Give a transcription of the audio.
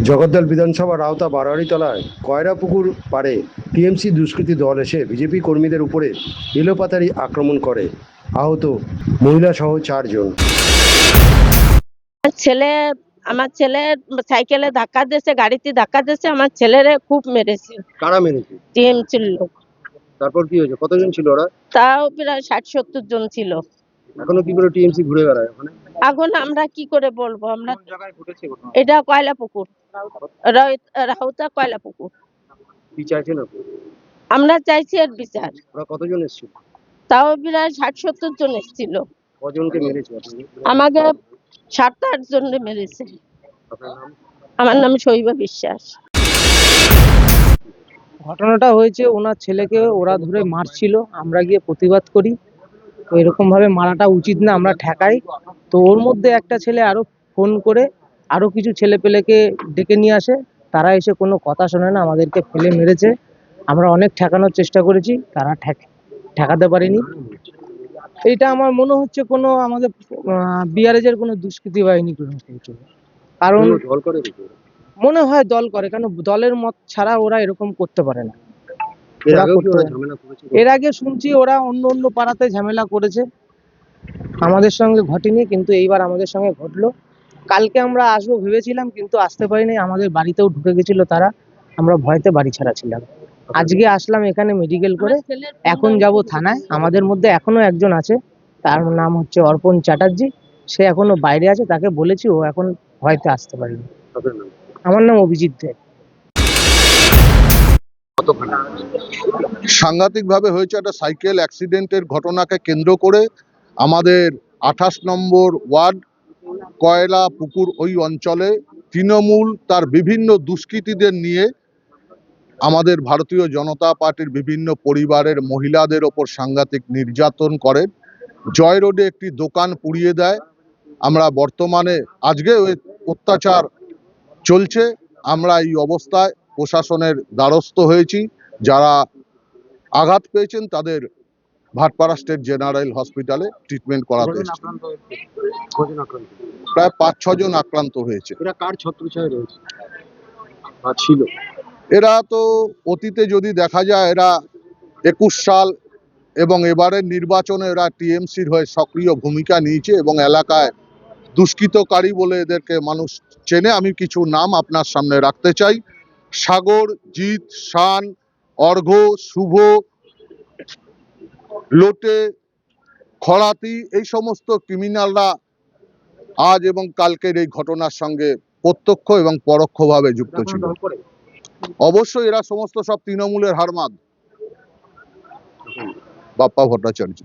জগদ্দল বিধানসভার আওতা বারোয়ারিতলায় কয়রাপুকুর পাড়ে টিএমসি দুষ্কৃতী দল এসে বিজেপি কর্মীদের উপরে এলোপাতাড়ি আক্রমণ করে। আহত মহিলা সহ 4 জন। ছেলে আমার ছেলে সাইকেলে ধাক্কা দিয়েছে, গাড়িতে ধাক্কা দিয়েছে, আমার ছেলেরে খুব মেরেছে। কারা মেরেছে? টিএমসির লোক। তারপর কি হয়েছে? কতজন ছিল ওরা? তাও প্রায় 60-70 জন ছিল। এখনো কি করে টিএমসি ঘুরে বেড়ায় ওখানে? এখন আমরা কি করে বলবো? আমরা কোন জায়গায় ঘটেছে ঘটনা? এটা কয়লাপুকুর, রাউতা কয়লাপুকুর। কি চাইছেন আপনি? আমরা চাইছি এর বিচার। ওরা কতজন এসেছিল? তাও প্রায় 60-70 জন এসেছিল। কজনকে মেরেছে আপনি? আমাকে 7-8 জন মেরেছে। আপনার নাম? আমার নাম শৈবা বিশ্বাস। ঘটনাটা হয়েছে ওনার ছেলেকে ওরা ধরে মারছিল, আমরা গিয়ে প্রতিবাদ করি। তো এরকম ভাবে মারাটা উচিত না, আমরা ঠেকাই। তো ওর মধ্যে একটা ছেলে আরো ফোন করে আরো কিছু ছেলে পেলেকে ডেকে নিয়ে আসে, তারা এসে কোনো কথা শোনে না, আমাদেরকে ফেলে মেরেছে। আমরা অনেক ঠেকানোর চেষ্টা করেছি, তারা ঠেকাতে পারেনি। এইটা আমার মনে হচ্ছে কোনো আমাদের বিআরএস কোনো দুষ্কৃতি বাহিনী কোনো কিছু। কারণ দল করে দিতে? মনে হয় দল করে, কেন দলের মত ছাড়া ওরা এরকম করতে পারে না। এর আগেও কি ওরা ঝামেলা করেছে? এর আগে শুনছি ওরা অন্য অন্য পাড়াতে ঝামেলা করেছে, আমাদের সঙ্গে ঘটেনি, কিন্তু এইবার আমাদের সঙ্গে ঘটলো। কালকে আমরা আসবো ভেবেছিলাম, কিন্তু আসতে পারিনি, আমাদের বাড়িতেও ঢুকে গেছিল তারা, আমরা ভয়তে বাড়ি ছাড়া ছিলাম। আজকে আসলাম এখানে মেডিকেল করে, এখন যাব থানায়। আমাদের মধ্যে এখনো একজন আছে, তার নাম হচ্ছে অর্পণ চ্যাটার্জি, সে এখনো বাইরে আছে, তাকে বলেছি, ও এখন ভয়তে আসতে পারেনি। আপনার নাম? আমার নাম অভিজিৎ দে। সাংঘাতিকভাবে হয়েছে একটা সাইকেল অ্যাক্সিডেন্টের ঘটনাকে কেন্দ্র করে আমাদের 28 নম্বর ওয়ার্ড কয়লা পুকুর ওই অঞ্চলে তৃণমূল তার বিভিন্ন দুষ্কৃতীদের নিয়ে আমাদের ভারতীয় জনতা পার্টির বিভিন্ন পরিবারের মহিলাদের ওপর সাংঘাতিক নির্যাতন করে। জয় রোডে একটি দোকান পুড়িয়ে দেয়। আমরা বর্তমানে আজকে ওই অত্যাচার চলছে, আমরা এই অবস্থায় প্রশাসনের দ্বারস্থ হয়েছি। যারা আঘাত পেয়েছেন তাদের ভাটপাড়া স্টেট জেনারেল হসপিটালে ট্রিটমেন্ট করাতে এসেছে। প্রায় 5-6 জন আক্রান্ত হয়েছে। এরা কার ছত্রছায়ায় রয়েছে বা ছিল? এরা তো অতীতে যদি দেখা যায়, এরা 21 সাল এবং এবারের নির্বাচনে এরা টিএমসির হয়ে সক্রিয় ভূমিকা নিয়েছে এবং এলাকায় দুষ্কৃতকারী বলে এদেরকে মানুষ চেনে। আমি কিছু নাম আপনার সামনে রাখতে চাই: সাগর, জিৎ, শান, অর্ঘ্য, শুভ, লোটে, খরাতি, এই সমস্ত ক্রিমিনালরা আজ এবং কালকের এই ঘটনার সঙ্গে প্রত্যক্ষ এবং পরোক্ষভাবে যুক্ত ছিল। অবশ্যই এরা সমস্ত সব তৃণমূলের হারমাদ। বাপ্পা ভট্টাচার্য।